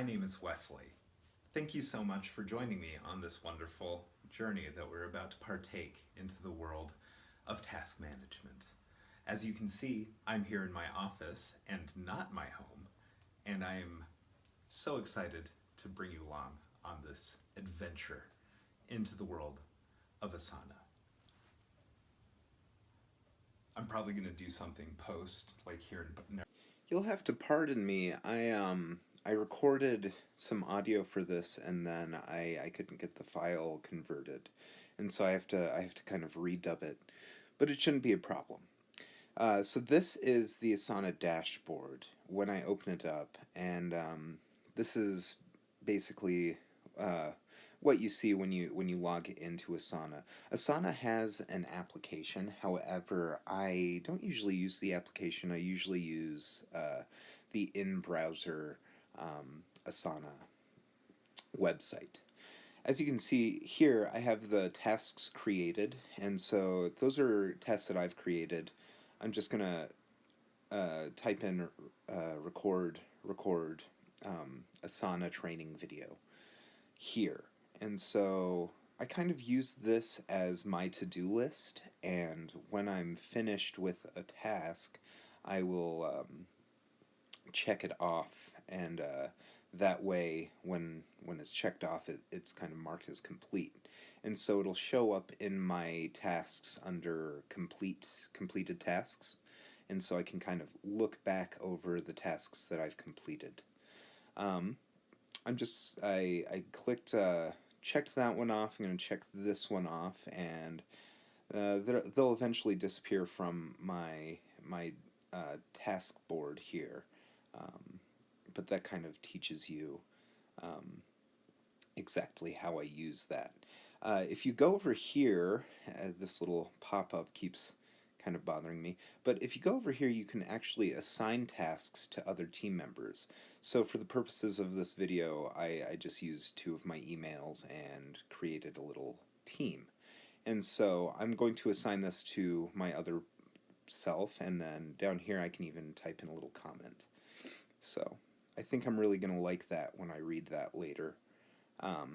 name is Wesley. Thank you so much for joining me on this wonderful journey that we're about to partake into the world of task management. As you can see, I'm here in my office and not my home, and I am so excited to bring you along on this adventure into the world of Asana. I'm probably going to do something post, like here in. You'll have to pardon me. I recorded some audio for this, and then I couldn't get the file converted, and so I have to kind of redub it, but it shouldn't be a problem. So this is the Asana dashboard when I open it up, and this is basically what you see when you log into Asana. Asana has an application. However, I don't usually use the application. I usually use the in-browser Asana website. As you can see here, I have the tasks created, and so those are tasks that I've created. I'm just gonna type in record Asana training video here. And so I kind of use this as my to-do list, and when I'm finished with a task, I will check it off, and that way when it's checked off, it's kind of marked as complete. And so it'll show up in my tasks under completed tasks, and so I can kind of look back over the tasks that I've completed. I clicked checked that one off. I'm going to check this one off, and they'll eventually disappear from my task board here. But that kind of teaches you exactly how I use that. If you go over here, this little pop-up keeps kind of bothering me, but if you go over here, you can actually assign tasks to other team members. So for the purposes of this video, I just used 2 of my emails and created a little team. And so I'm going to assign this to my other self, and then down here I can even type in a little comment. So I think I'm really going to like that when I read that later. A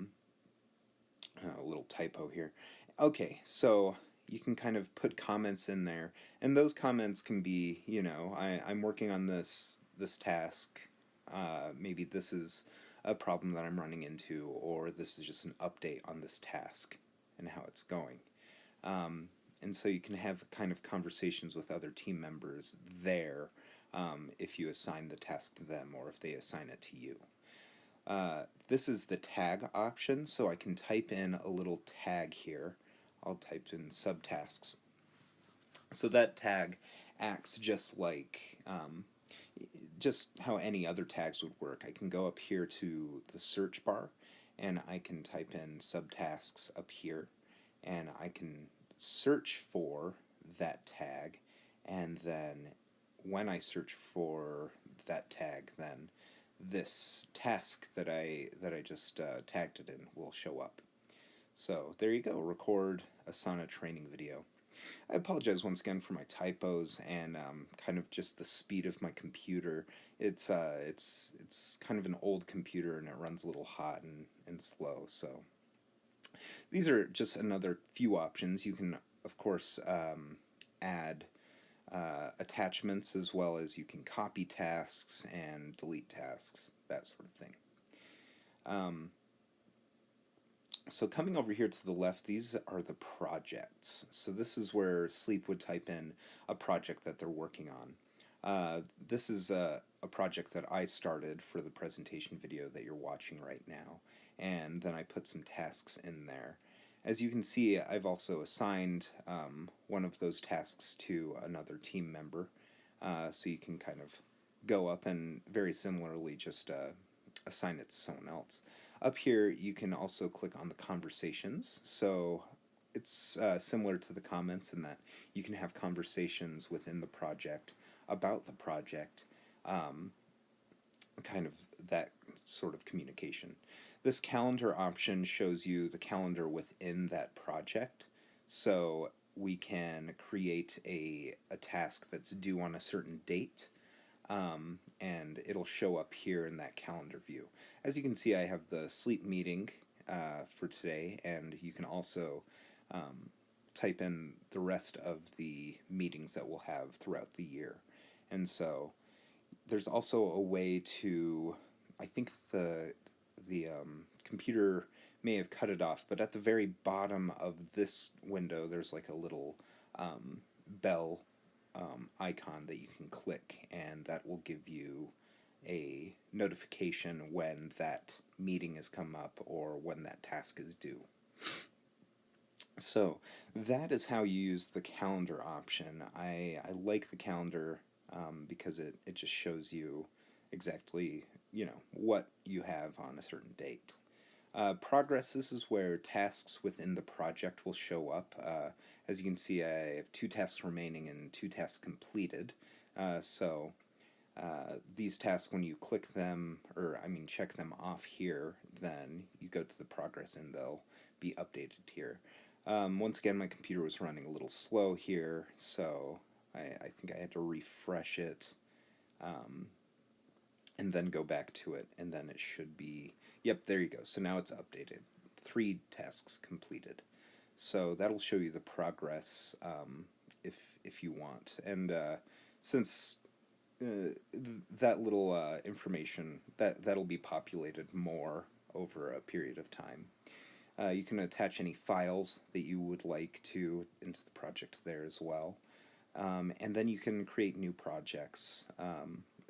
little typo here. Okay, so you can kind of put comments in there, and those comments can be, I'm working on this task. Maybe this is a problem that I'm running into, or this is just an update on this task and how it's going. And so you can have kind of conversations with other team members there if you assign the task to them or if they assign it to you. This is the tag option, so I can type in a little tag here. I'll type in subtasks. So that tag acts just like just how any other tags would work. I can go up here to the search bar, and I can type in subtasks up here, and I can search for that tag, and then when I search for that tag, then this task that I just tagged it in will show up. So there you go, record Asana training video. I apologize once again for my typos and kind of just the speed of my computer. It's kind of an old computer, and it runs a little hot and slow. So these are just another few options. You can, of course, add attachments, as well as you can copy tasks and delete tasks, that sort of thing. So coming over here to the left, these are the projects. So this is where Sleep would type in a project that they're working on. This is a project that I started for the presentation video that you're watching right now, and then I put some tasks in there. As you can see, I've also assigned one of those tasks to another team member, so you can kind of go up and very similarly just assign it to someone else. Up here, you can also click on the conversations, so it's similar to the comments in that you can have conversations within the project about the project, kind of that sort of communication. This calendar option shows you the calendar within that project, so we can create a task that's due on a certain date, and it'll show up here in that calendar view. As you can see, I have the sleep meeting for today, and you can also um, type in the rest of the meetings that we'll have throughout the year. And so there's also a way to, I think the computer may have cut it off, but at the very bottom of this window, there's like a little bell icon that you can click, and that will give you a notification when that meeting has come up or when that task is due. So that is how you use the calendar option. I like the calendar because it just shows you exactly, what you have on a certain date. Progress, this is where tasks within the project will show up. As you can see, I have 2 tasks remaining and 2 tasks completed. These tasks, when you click them, check them off here, then you go to the progress and they'll be updated here. Once again, my computer was running a little slow here, so I think I had to refresh it and then go back to it, and then it should be, yep, there you go. So now it's updated. 3 tasks completed. So that'll show you the progress if you want. And since that little information, that'll be populated more over a period of time. You can attach any files that you would like to into the project there as well. And then you can create new projects.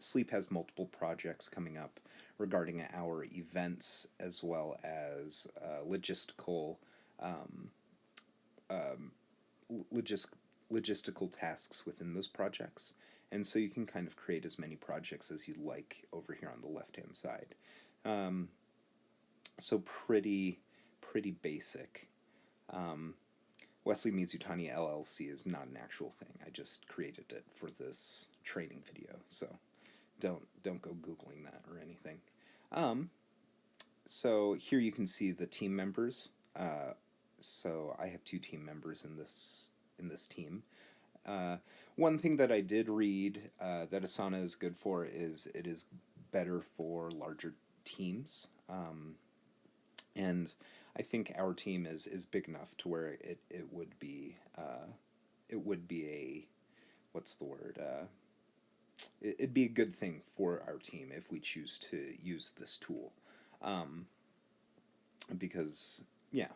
Sleep has multiple projects coming up regarding our events as well as logistical um, logistical tasks within those projects. And so you can kind of create as many projects as you'd like over here on the left-hand side. So pretty basic. Wesley Mizutani LLC is not an actual thing. I just created it for this training video, so don't go Googling that or anything. So here you can see the team members. So I have 2 team members in this team. One thing that I did read that Asana is good for is it is better for larger teams. And I think our team is big enough to where it would be a, what's the word, it'd be a good thing for our team if we choose to use this tool, because yeah,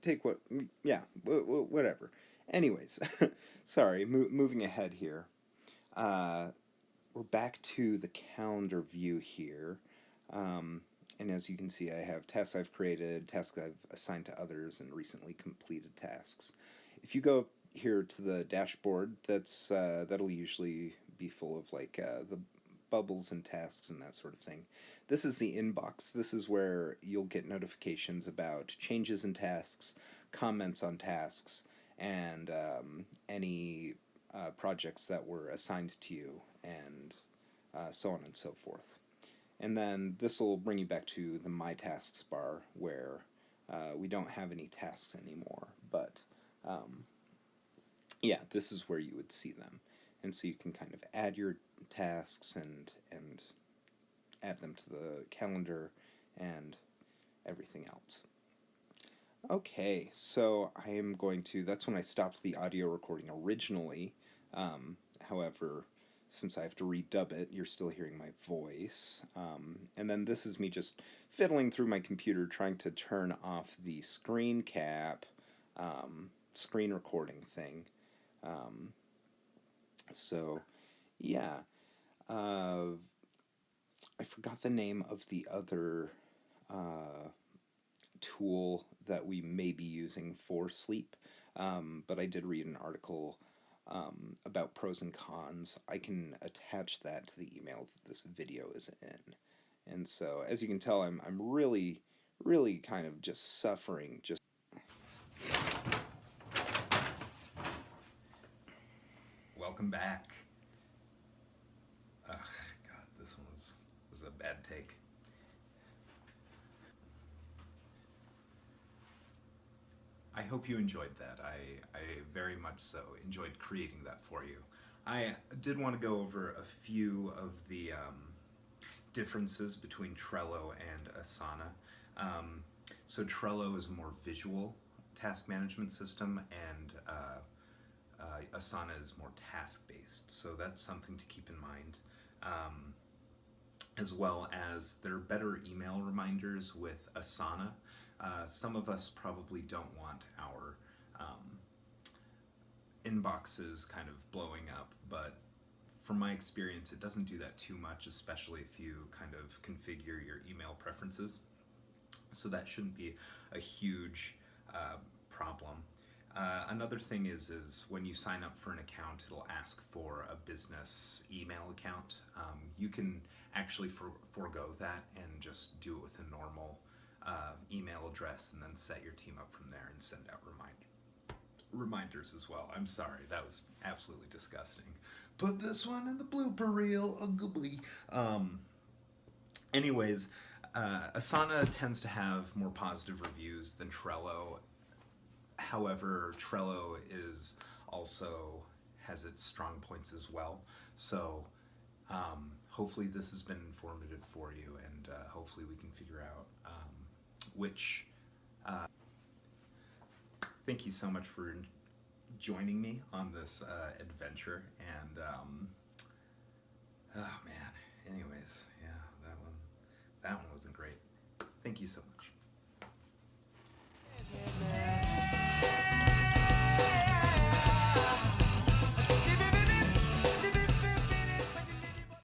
take what, yeah, whatever. Anyways, sorry, moving ahead here. We're back to the calendar view here. And as you can see, I have tasks I've created, tasks I've assigned to others, and recently completed tasks. If you go here to the dashboard, that'll usually be full of like the bubbles and tasks and that sort of thing. This is the inbox. This is where you'll get notifications about changes in tasks, comments on tasks, and any projects that were assigned to you, and so on and so forth. And then this will bring you back to the My Tasks bar where we don't have any tasks anymore. But yeah, this is where you would see them. And so you can kind of add your tasks and add them to the calendar and everything else. Okay, so I am going to, that's when I stopped the audio recording originally. However, since I have to redub it, you're still hearing my voice. And then this is me just fiddling through my computer trying to turn off the screen cap, screen recording thing. So, yeah. I forgot the name of the other tool that we may be using for sleep, but I did read an article about pros and cons. I can attach that to the email that this video is in. And so, as you can tell, I'm really kind of just suffering. Welcome back. Ugh, God, this one was a bad take. I hope you enjoyed that. I very much so enjoyed creating that for you. I did want to go over a few of the differences between Trello and Asana. Um, so Trello is a more visual task management system, and Asana is more task-based. So that's something to keep in mind. Um, as well as there are better email reminders with Asana. Some of us probably don't want our um, inboxes kind of blowing up, but from my experience, it doesn't do that too much, especially if you kind of configure your email preferences. So that shouldn't be a huge problem. Another thing is when you sign up for an account, it'll ask for a business email account. You can actually forego that and just do it with a normal email address, and then set your team up from there and send out reminders as well. I'm sorry, that was absolutely disgusting. Put this one in the blooper reel. Ugly. Anyways, Asana tends to have more positive reviews than Trello. However, Trello is also has its strong points as well. So hopefully this has been informative for you, and hopefully we can figure out which. Thank you so much for joining me on this adventure, and oh man. Anyways, yeah, that one wasn't great. Thank you so much.